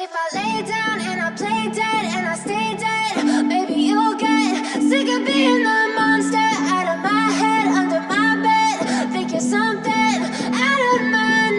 if I lay down and I play dead and I stay dead, baby, you'll get sick of being the monster out of my head, under my bed. Think you're something out of my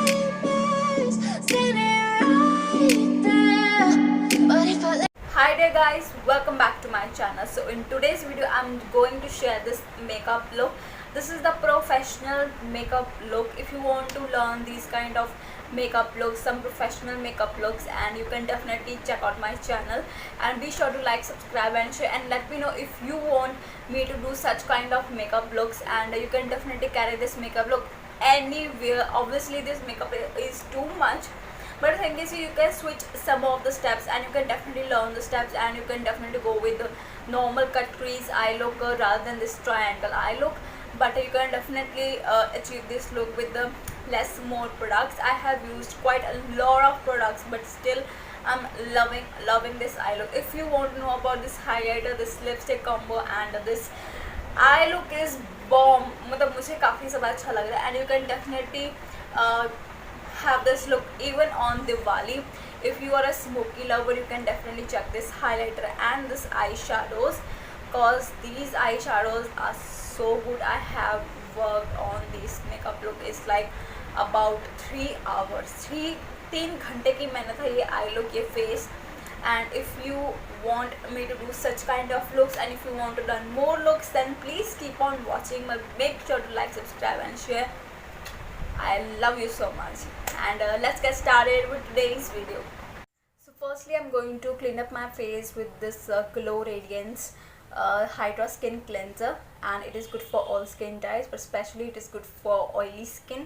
nightmares, standing right there. But if I Hi there guys, welcome back to my channel. So in today's video I'm going to share this makeup look. This is the professional makeup look. If you want to learn these kind of makeup looks, some professional makeup looks, and you can definitely check out my channel, and be sure to like, subscribe and share, and let me know if you want me to do such kind of makeup looks. And you can definitely carry this makeup look anywhere. Obviously this makeup is too much, but the thing is you can switch some of the steps, and you can definitely learn the steps, and you can definitely go with the normal cut crease eye look rather than this triangle eye look. But you can definitely achieve this look with the less more products. I have used quite a lot of products, but still I'm loving this eye look. If you want to know about this highlighter, this lipstick combo, and this eye look is bomb. मतलब मुझे काफ़ी ज़्यादा अच्छा लग रहा है, and you can definitely have this look even on Diwali. If you are a smoky lover, you can definitely check this highlighter and this eyeshadows, cause these eyeshadows are so good. I have worked on this makeup look. It's like about 3 hours, 3 घंटे की मेहनत है ये eye look, ये face. And if you want me to do such kind of looks, and if you want to learn more looks, then please keep on watching. Make sure to like, subscribe and share. I love you so much, and let's get started with today's video. So firstly I'm going to clean up my face with this Glow Radiance Hydra Skin Cleanser, and it is good for all skin types, but especially it is good for oily skin.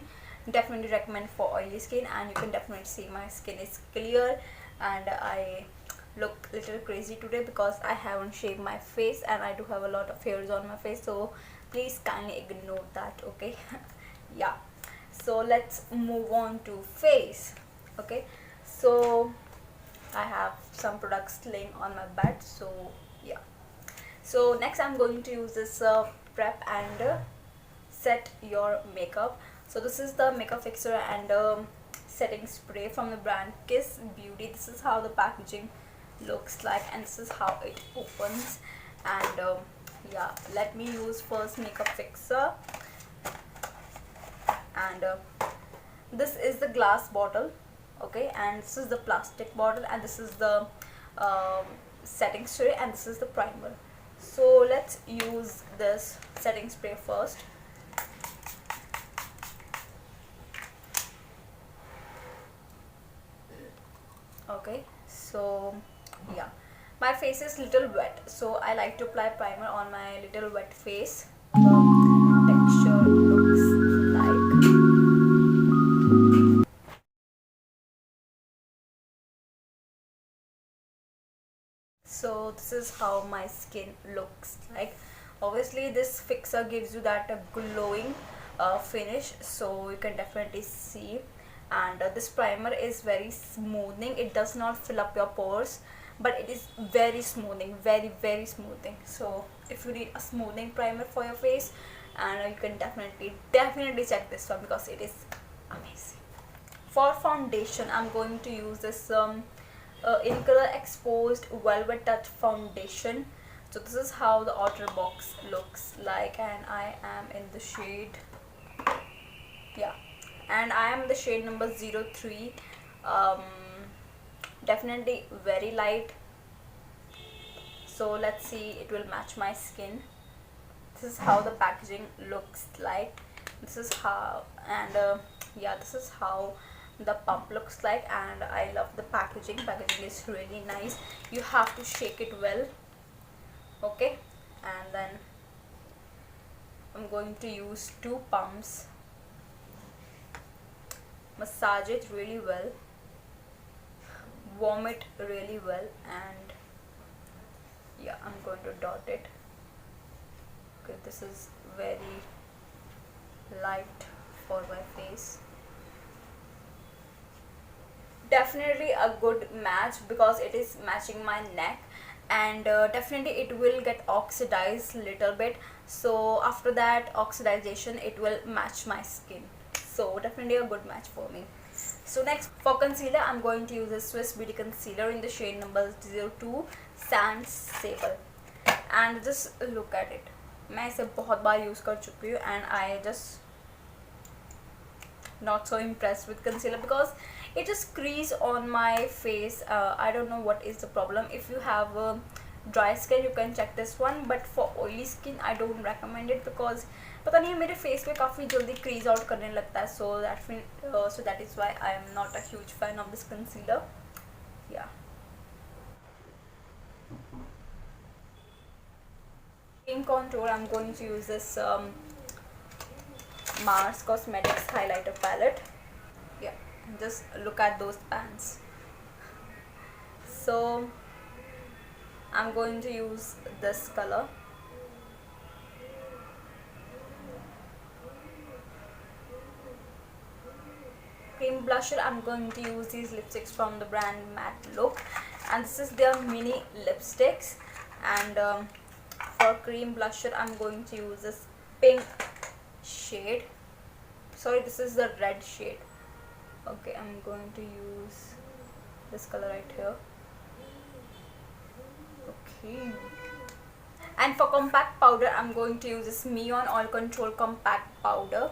Definitely recommend for oily skin, and you can definitely see my skin is clear, and I look a little crazy today because I haven't shaved my face, and I do have a lot of hairs on my face, so please kindly ignore that, okay? Yeah, so let's move on to face. Okay, so I have some products laying on my bed, so yeah. So next I'm going to use this prep and set your makeup. So this is the makeup fixer and setting spray from the brand Kiss Beauty. This is how the packaging looks like, and this is how it opens. And yeah, let me use first makeup fixer. And this is the glass bottle, okay, and this is the plastic bottle, and this is the setting spray, and this is the primer. So let's use this setting spray first. Okay, so yeah, my face is little wet, so I like to apply primer on my little wet face. The texture looks like. So this is how my skin looks like. Obviously this fixer gives you that glowing finish, so you can definitely see. And this primer is very smoothing. It does not fill up your pores, but it is very smoothing, very smoothing. So if you need a smoothing primer for your face, and you can definitely check this one because it is amazing. For foundation I'm going to use this in color exposed velvet touch foundation. So this is how the outer box looks like, and I am in the shade, yeah, and I am the shade number 03. Definitely very light, so let's see, it will match my skin. This is how the packaging looks like. This is how, and yeah, this is how the pump looks like, and I love the packaging. Packaging is really nice. You have to shake it well, okay, and then I'm going to use 2 pumps. Massage it really well, warm it really well, and yeah, I'm going to dot it. Okay, this is very light for my face. Definitely a good match because it is matching my neck, and definitely it will get oxidized little bit, so after that oxidization it will match my skin. So definitely a good match for me. So next, for concealer, I'm going to use a Swiss Beauty concealer in the shade number 02 Sand Sable. And just look at it. मैं इसे बहुत बार use कर चुकी हूँ and I just not so impressed with concealer because it just crease on my face. I don't know what is the problem. If you have dry skin, you can check this one, but for oily skin I don't recommend it because पता नहीं मेरे face पे काफ़ी जल्दी crease out करने लगता है. So that is why I am not a huge fan of this concealer. Yeah. In contour, I'm going to use this Mars Cosmetics highlighter palette. Yeah, just look at those pans. So I'm going to use this color. Cream blusher, I'm going to use these lipsticks from the brand Matte Look, and this is their mini lipsticks. And for cream blusher, I'm going to use this pink shade. Sorry, this is the red shade. Okay, I'm going to use this color right here. Okay. And for compact powder, I'm going to use this Mion Oil Control Compact Powder.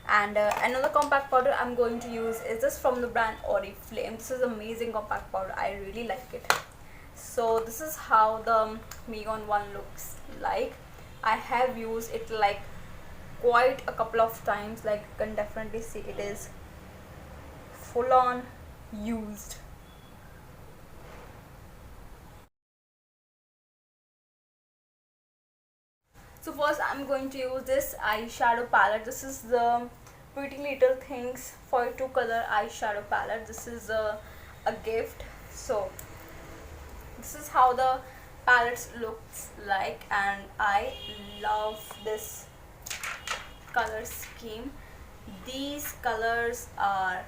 And another compact powder I'm going to use is this from the brand Oriflame. This is amazing compact powder. I really like it. So this is how the Mion one looks like. I have used it like quite a couple of times. Like you can definitely see it is full on used. So first I'm going to use this eyeshadow palette. This is the Pretty Little Things 42 color eyeshadow palette. This is a gift. So this is how the palette looks like, and I love this color scheme. These colors are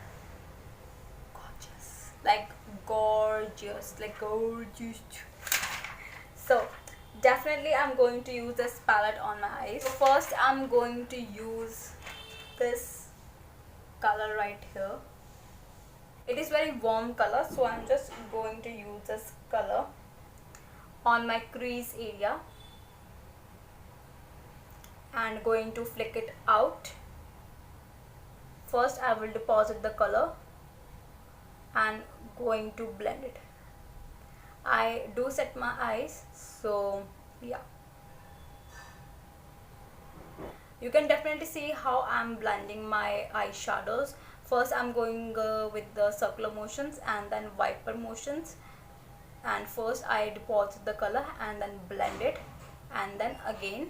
gorgeous, like gorgeous. So definitely I'm going to use this palette on my eyes. So first I'm going to use this color right here. It is very warm color, so I'm just going to use this color on my crease area and going to flick it out. First I will deposit the color and going to blend it. I do set my eyes, so yeah, you can definitely see how I'm blending my eyeshadows. First I'm going with the circular motions and then wiper motions, and first I deposit the color and then blend it, and then again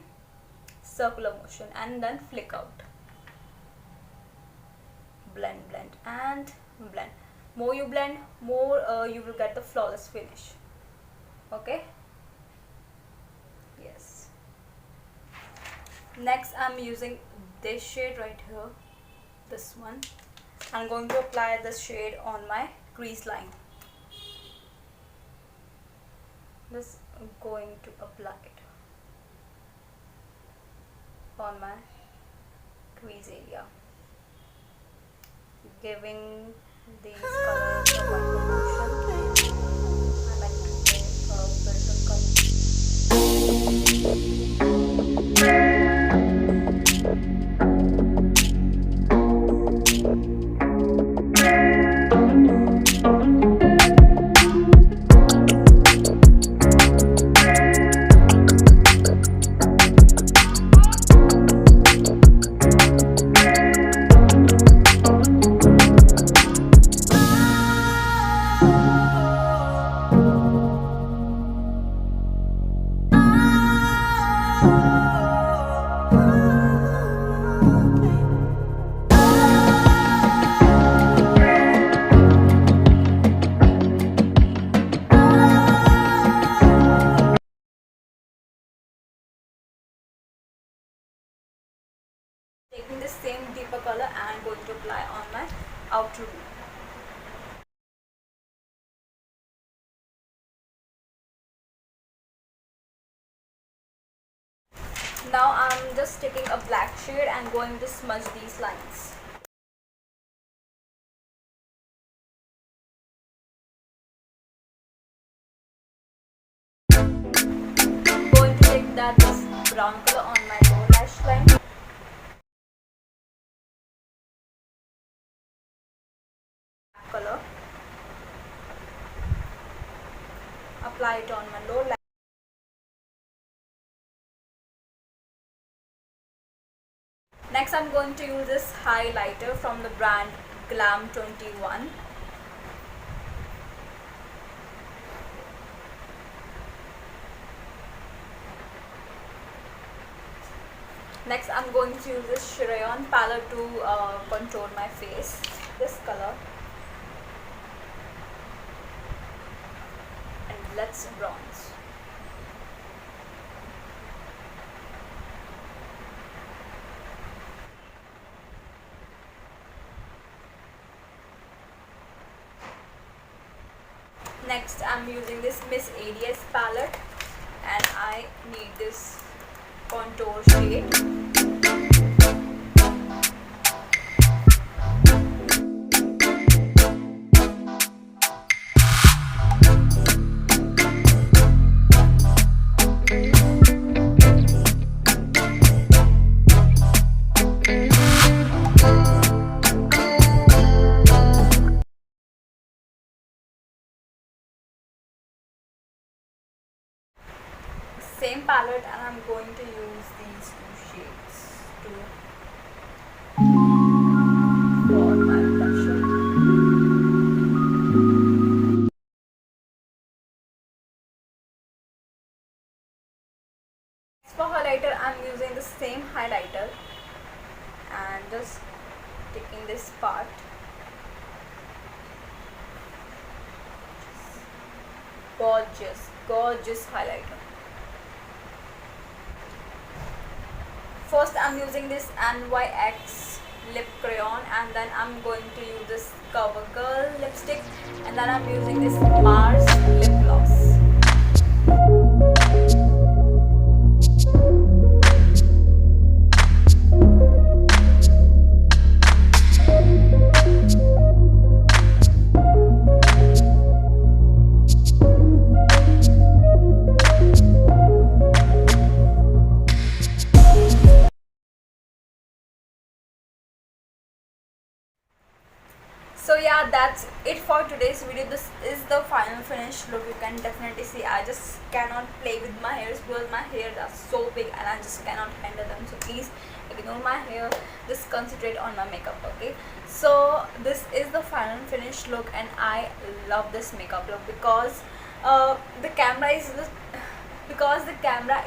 circular motion and then flick out. Blend and blend. More you blend, more you will get the flawless finish. Okay, yes. Next I'm using this shade right here, this one. I'm going to apply this shade on my crease line. Just going to apply it on my crease area, giving these colors a white promotion. I like to give a bit of color. Taking the same deeper color and going to apply on my outer rim. Now I'm just taking a black shade and going to smudge these lines. that this brown color on my lower lash line. Color. Apply it on my lower lash. Next, I'm going to use this highlighter from the brand Glam 21. Next, I'm going to use this rayon palette to contour my face. This color. And let's bronze. Next, I'm using this Miss ADS palette and I need this contour shade. Same palette, and I'm going to use these two shades for my blusher. For highlighter, I'm using the same highlighter and just taking this part. Gorgeous, gorgeous highlighter. First, I'm using this NYX lip crayon, and then I'm going to use this CoverGirl lipstick, and then I'm using this Mars lip gloss. So yeah, that's it for today's video. This is the final finished look. You can definitely see I just cannot play with my hairs because my hairs are so big and I just cannot handle them. So please ignore my hair, just concentrate on my makeup, okay? So this is the final finished look and I love this makeup look because the camera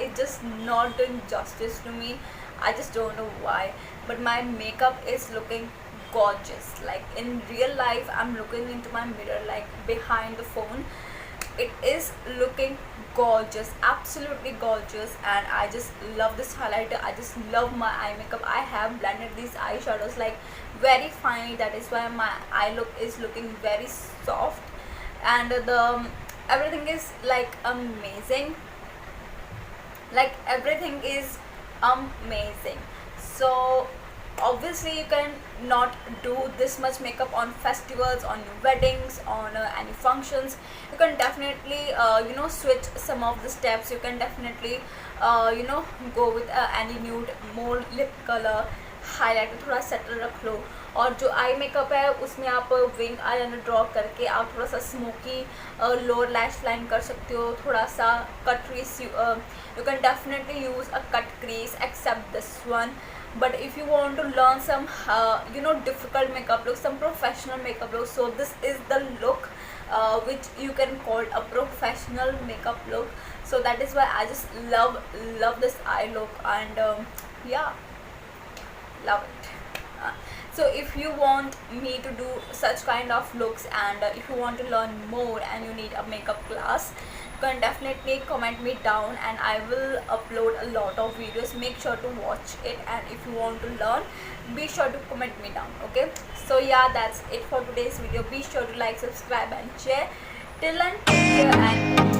is just not doing justice to me. I just don't know why, but my makeup is looking gorgeous. Like in real life, I'm looking into my mirror, like behind the phone, it is looking gorgeous, absolutely gorgeous. And I just love this highlighter. I just love my eye makeup. I have blended these eyeshadows like very finely, that is why my eye look is looking very soft, and the everything is like amazing, like everything is amazing. So obviously you can not do this much makeup on festivals, on your weddings, on any functions. You can definitely switch some of the steps. You can definitely go with any nude more lip color, highlighter थोड़ा settle रख लो, और जो eye makeup है उसमें आप wing eyeliner draw करके आप थोड़ा सा स्मोकी लोअर लैश लाइन कर सकते हो, थोड़ा सा cut crease you can definitely use a cut crease except this one. But if you want to learn some difficult makeup look, some professional makeup look, so this is the look which you can call a professional makeup look. So that is why I just love this eye look, and yeah, love it. So if you want me to do such kind of looks, and if you want to learn more and you need a makeup class, you can definitely comment me down and I will upload a lot of videos. Make sure to watch it, and if you want to learn, be sure to comment me down, okay? So yeah, that's it for today's video. Be sure to like, subscribe and share. Till then, take care and